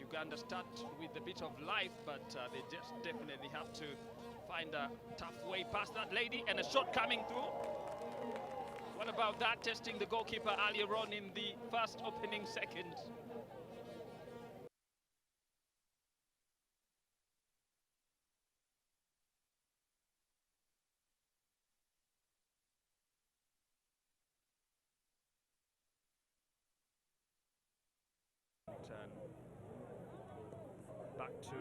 Uganda start with a bit of life, but they just definitely have to find a tough way past that lady, and a shot coming through. What about that? Testing the goalkeeper earlier on in the first opening seconds. Turn back to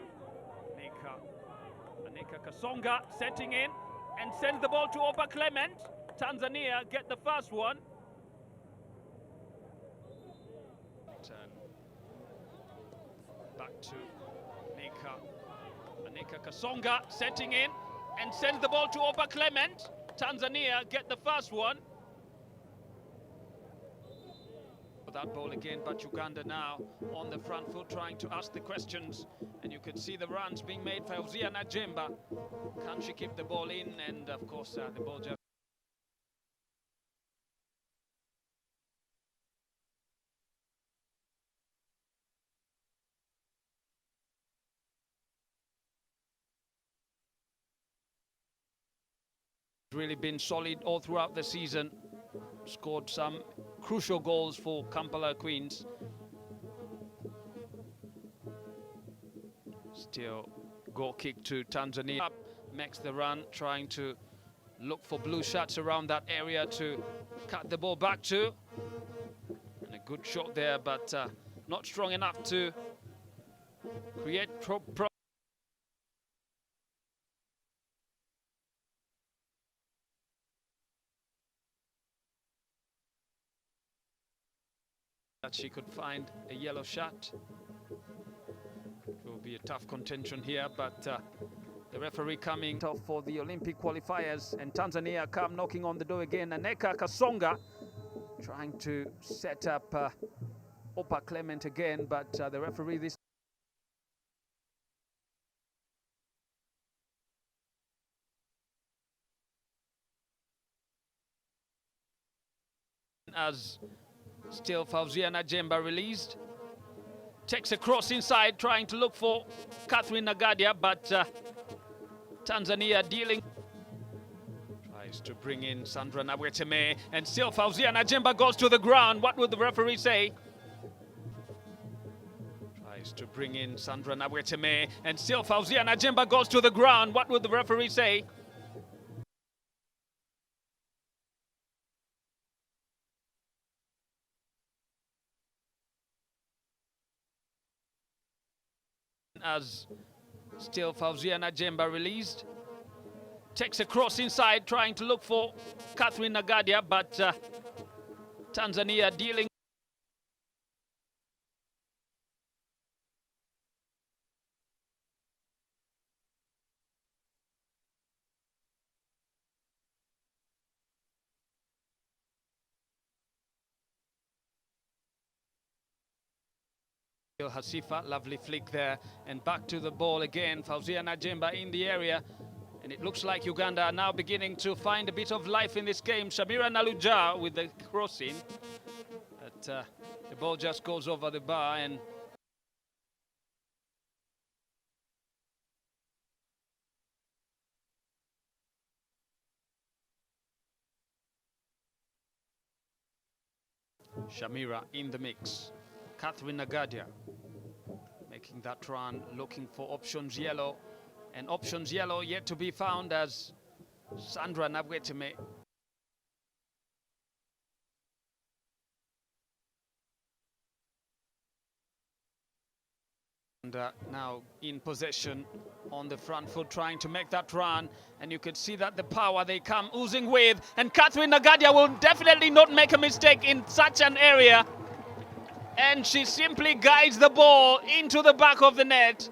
Nika Kasonga setting in and sends the ball to Opa Clement. Tanzania get the first one. Turn back to Nika Kasonga setting in and sends the ball to Opa Clement. Tanzania get the first one. That ball again, but Uganda now on the front foot trying to ask the questions, and you can see the runs being made. Fauzia Najemba, can she keep the ball in? And of course the ball just really been solid all throughout the season. Scored some crucial goals for Kampala Queens. Still goal kick to Tanzania. Makes the run, trying to look for blue shirts around that area to cut the ball back to. And a good shot there, but not strong enough to create that she could find a yellow shirt. It will be a tough contention here, but the referee coming for the Olympic qualifiers, and Tanzania come knocking on the door again. Nneka Kasonga trying to set up Opa Clement again, but the referee this as still Fauzia Najemba released. Takes a cross inside, trying to look for Catherine Nagadia, but Tanzania dealing. Tries to bring in Sandra Nabweteme, and still Fauzia Najemba goes to the ground. What would the referee say? Tries to bring in Sandra Nabweteme, and still Fauzia Najemba goes to the ground. What would the referee say? As still Fauzia Najemba released. Takes a cross inside, trying to look for Catherine Nagadia, but Tanzania dealing. Hasifa, lovely flick there, and back to the ball again. Fauzia Najemba in the area, and it looks like Uganda are now beginning to find a bit of life in this game. Shamira Naluja with the crossing, but the ball just goes over the bar, and Shamira in the mix. Catherine Nagadia making that run, looking for options yellow, and options yellow yet to be found as Sandra Nabweteme. And now in possession on the front foot, trying to make that run, and you could see that the power they come oozing with, and Catherine Nagadia will definitely not make a mistake in such an area. And she simply guides the ball into the back of the net.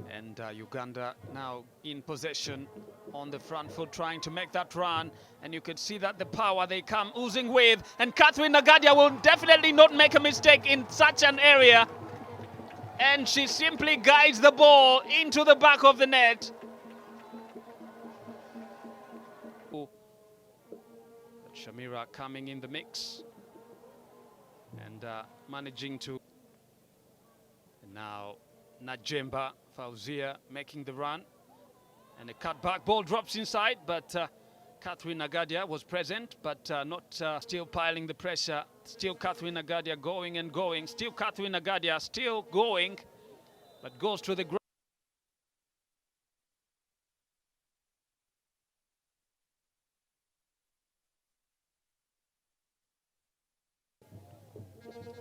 And Uganda now in possession on the front foot, trying to make that run, and you could see that the power they come oozing with, and Catherine Nagadia will definitely not make a mistake in such an area. And she simply guides the ball into the back of the net. Shamira coming in the mix. and managing to. And now Najemba Fauzia making the run, and a cutback ball drops inside, but Catherine Nagadia was present, but not still piling the pressure. Still Catherine Nagadia going and going. Still Catherine Nagadia still going, but goes to the ground.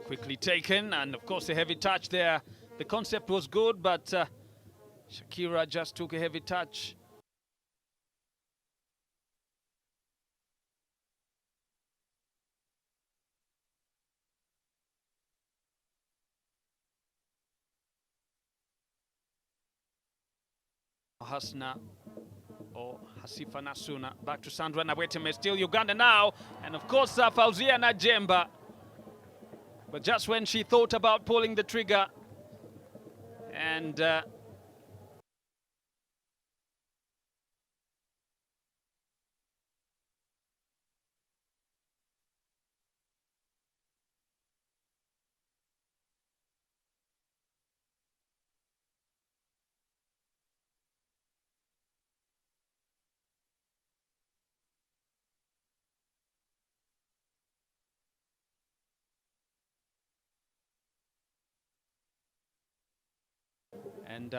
Quickly taken, and of course a heavy touch there. The concept was good, but Shakira just took a heavy touch. Hasna or Hasifa Nasuna back to Sandra Naweteme, still Uganda now, and of course Fauzia Najemba. But just when she thought about pulling the trigger, and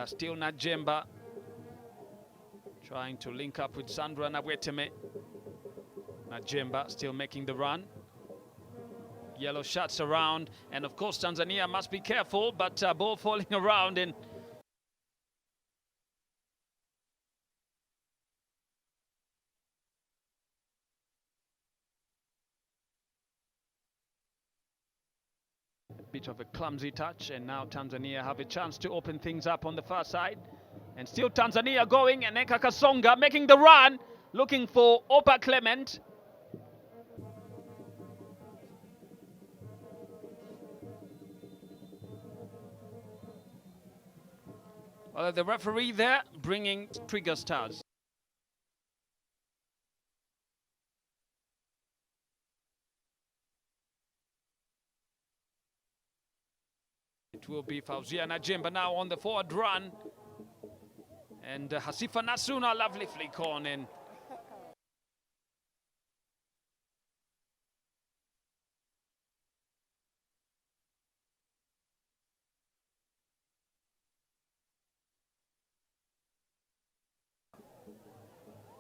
still Najemba trying to link up with Sandra Naweteme. Najemba still making the run. Yellow shots around, and of course Tanzania must be careful, but ball falling around in. Bit of a clumsy touch, and now Tanzania have a chance to open things up on the far side. And still Tanzania going, and Eka Kasonga making the run, looking for Opa Clement. Well, the referee there bringing trigger stars. It will be Fauzia Najemba now on the forward run. And Hasifa Nasuna, lovely flick on in.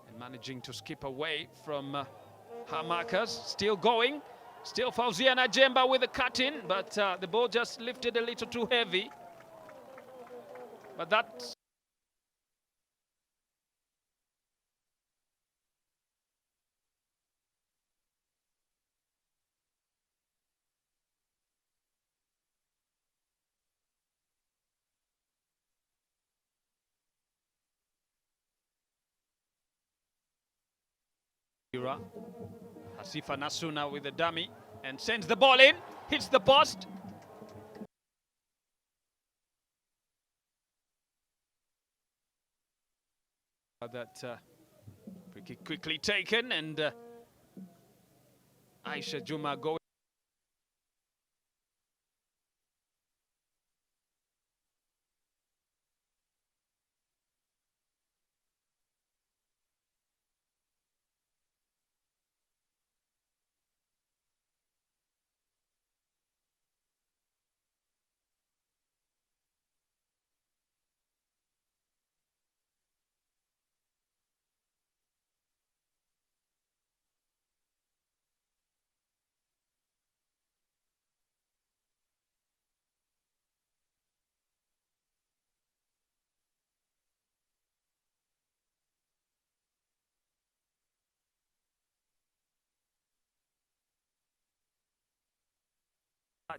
And managing to skip away from her markers. Still going. Still Fauzia Najemba with a cut-in, but the ball just lifted a little too heavy. But that's Hasifa Nasuna with a dummy and sends the ball in, hits the post. That pretty quickly taken, and Aisha Juma going.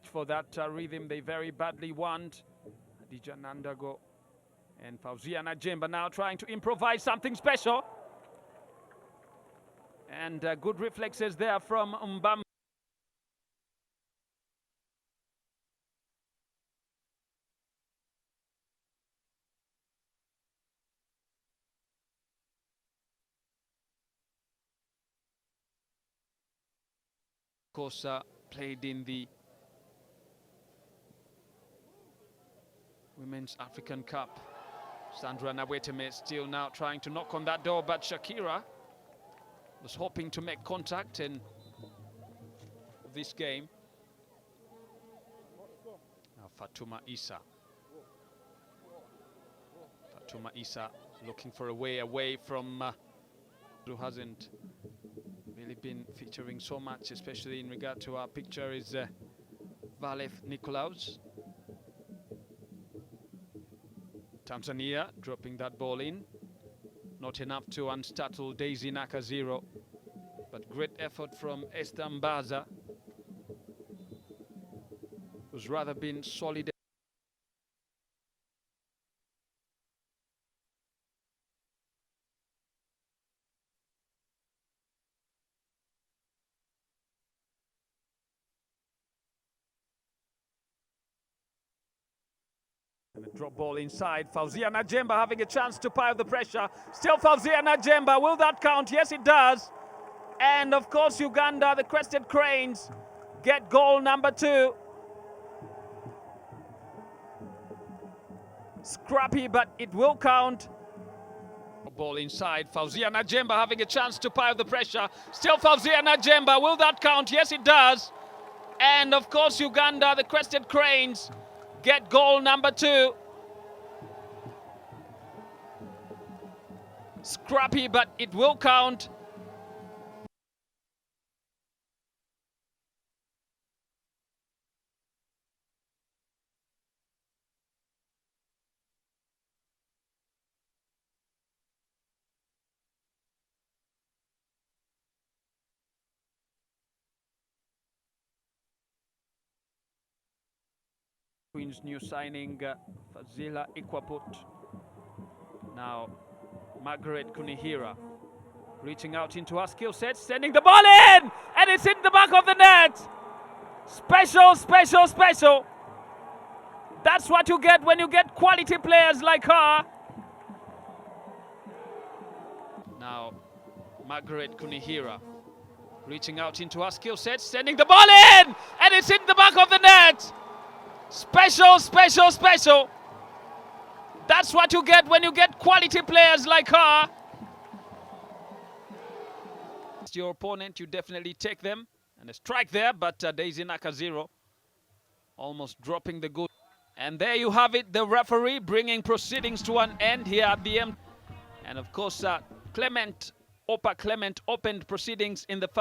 For that rhythm they very badly want. Adija Nandago and Fauzia Najemba now trying to improvise something special. And good reflexes there from Mbam. Of course, played in the Women's African Cup. Sandra Naweteme still now trying to knock on that door, but Shakira was hoping to make contact in this game. Now Fatuma Issa. Fatuma Issa looking for a way away from who hasn't really been featuring so much, especially in regard to our picture, is Valef Nicolaus. Tanzania dropping that ball in. Not enough to unstartle Daisy Nakaziro, but great effort from Esther Mbaza, who's rather been solid. And a drop ball inside. Fauzia Najemba having a chance to pile the pressure. Still Fauzia Najemba. Will that count? Yes, it does. And of course, Uganda, the Crested Cranes, get goal number 2. Scrappy, but it will count. Ball inside. Fauzia Najemba having a chance to pile the pressure. Still Fauzia Najemba. Will that count? Yes, it does. And of course, Uganda, the Crested Cranes, get goal number 2. Scrappy, but it will count. Queen's new signing, Fazila Ikwaput. Now, Margaret Kunihira reaching out into her skill set, sending the ball in! And it's in the back of the net! Special, special, special! That's what you get when you get quality players like her. Now, Margaret Kunihira reaching out into her skill set, sending the ball in! And it's in the back of the net! Special, special, special. That's what you get when you get quality players like her. Your opponent, you definitely take them. And a strike there, but Daisy Nakaziro almost dropping the good. And there you have it, the referee bringing proceedings to an end here at the end. And of course, Clement opened proceedings in the first.